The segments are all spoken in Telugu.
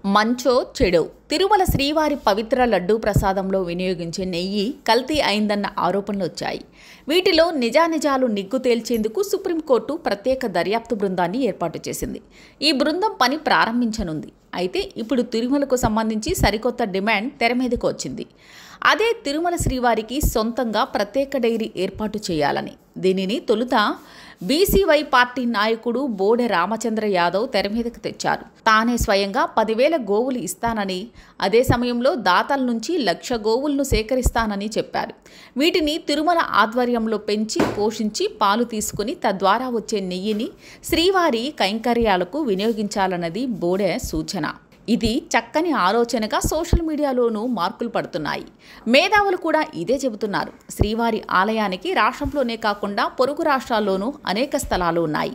మంచో చెడో తిరుమల శ్రీవారి పవిత్ర లడ్డూ ప్రసాదంలో వినియోగించే నెయ్యి కల్తీ అయిందన్న ఆరోపణలు వచ్చాయి. వీటిలో నిజానిజాలు నిగ్గు తేల్చేందుకు సుప్రీంకోర్టు ప్రత్యేక దర్యాప్తు బృందాన్ని ఏర్పాటు చేసింది. ఈ బృందం పని ప్రారంభించనుంది. అయితే ఇప్పుడు తిరుమలకు సంబంధించి సరికొత్త డిమాండ్ తెర మీదకు వచ్చింది. అదే తిరుమల శ్రీవారికి సొంతంగా ప్రత్యేక డైరీ ఏర్పాటు చేయాలని. దీనిని తొలుత బీసీవై పార్టీ నాయకుడు బోడె రామచంద్ర యాదవ్ తెర మీదకు తెచ్చారు. తానే స్వయంగా 10,000 గోవులు ఇస్తానని, అదే సమయంలో దాతల నుంచి 1,00,000 గోవులను సేకరిస్తానని చెప్పారు. వీటిని తిరుమల ఆధ్వర్యంలో పెంచి పోషించి పాలు తీసుకుని తద్వారా వచ్చే నెయ్యిని శ్రీవారి కైంకర్యాలకు వినియోగించాలన్నది బోడె సూచన. ఇది చక్కని ఆలోచనగా సోషల్ మీడియాలోనూ మార్కులు పడుతున్నాయి. మేధావులు కూడా ఇదే చెబుతున్నారు. శ్రీవారి ఆలయానికి రాష్ట్రంలోనే కాకుండా పొరుగు రాష్ట్రాల్లోనూ అనేక స్థలాలు ఉన్నాయి.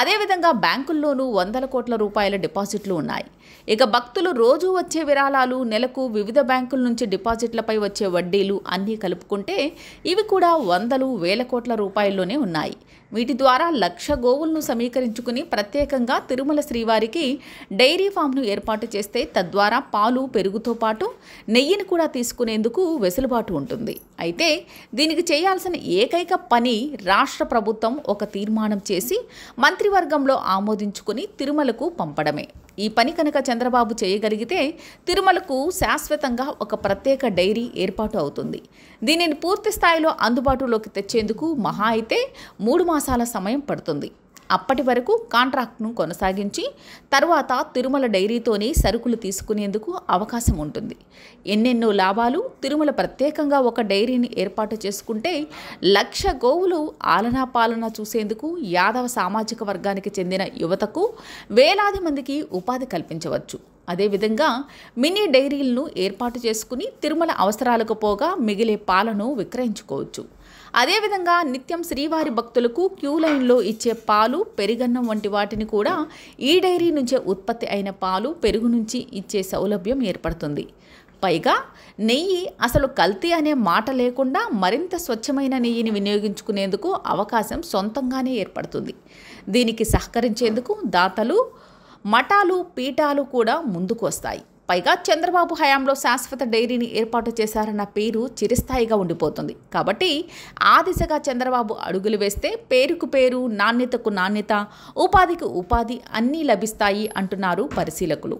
అదేవిధంగా బ్యాంకుల్లోనూ 100 కోట్ల రూపాయల డిపాజిట్లు ఉన్నాయి. ఇక భక్తులు రోజు వచ్చే విరాళాలు, నెలకు వివిధ బ్యాంకుల నుంచి డిపాజిట్లపై వచ్చే వడ్డీలు అన్నీ కలుపుకుంటే ఇవి కూడా వందలు, వేల కోట్ల రూపాయల్లోనే ఉన్నాయి. వీటి ద్వారా 1,00,000 గోవులను సమీకరించుకుని ప్రత్యేకంగా తిరుమల శ్రీవారికి డైరీ ఫామ్ను ఏర్పాటు చేస్తే తద్వారా పాలు, పెరుగుతో పాటు నెయ్యిని కూడా తీసుకునేందుకు వెసులుబాటు ఉంటుంది. అయితే దీనికి చేయాల్సిన ఏకైక పని రాష్ట్ర ప్రభుత్వం ఒక తీర్మానం చేసి మంత్రివర్గంలో ఆమోదించుకుని తిరుమలకు పంపడమే. ఈ పని కనుక చంద్రబాబు చేయగలిగితే తిరుమలకు శాశ్వతంగా ఒక ప్రత్యేక డైరీ ఏర్పాటు అవుతుంది. దీనిని పూర్తి స్థాయిలో అందుబాటులోకి తెచ్చేందుకు మహా అయితే 3 మాసాల సమయం పడుతుంది. అప్పటి వరకు కాంట్రాక్ట్ను కొనసాగించి తర్వాత తిరుమల డైరీతోనే సరుకులు తీసుకునేందుకు అవకాశం ఉంటుంది. ఎన్నెన్నో లాభాలు. తిరుమల ప్రత్యేకంగా ఒక డైరీని ఏర్పాటు చేసుకుంటే 1,00,000 గోవులు ఆలనా పాలన చూసేందుకు యాదవ సామాజిక వర్గానికి చెందిన యువతకు వేలాది మందికి ఉపాధి కల్పించవచ్చు. అదేవిధంగా మినీ డైరీలను ఏర్పాటు చేసుకుని తిరుమల అవసరాలకు పోగా మిగిలే పాలను విక్రయించుకోవచ్చు. అదేవిధంగా నిత్యం శ్రీవారి భక్తులకు క్యూ లైన్లో ఇచ్చే పాలు, పెరుగన్నం వంటి వాటిని కూడా ఈ డైరీ నుంచే ఉత్పత్తి అయిన పాలు, పెరుగు నుంచి ఇచ్చే సౌలభ్యం ఏర్పడుతుంది. పైగా నెయ్యి అసలు కల్తీ అనే మాట లేకుండా మరింత స్వచ్ఛమైన నెయ్యిని వినియోగించుకునేందుకు అవకాశం సొంతంగానే ఏర్పడుతుంది. దీనికి సహకరించేందుకు దాతలు, మఠాలు, పీఠాలు కూడా ముందుకు వస్తాయి. పైగా చంద్రబాబు హయాంలో శాశ్వత డైరీని ఏర్పాటు చేశారన్న పేరు చిరస్థాయిగా ఉండిపోతుంది. కాబట్టి ఆ దిశగా చంద్రబాబు అడుగులు వేస్తే పేరుకు పేరు, నాణ్యతకు నాణ్యత, ఉపాధికి ఉపాధి అన్నీ లభిస్తాయి అంటున్నారు పరిశీలకులు.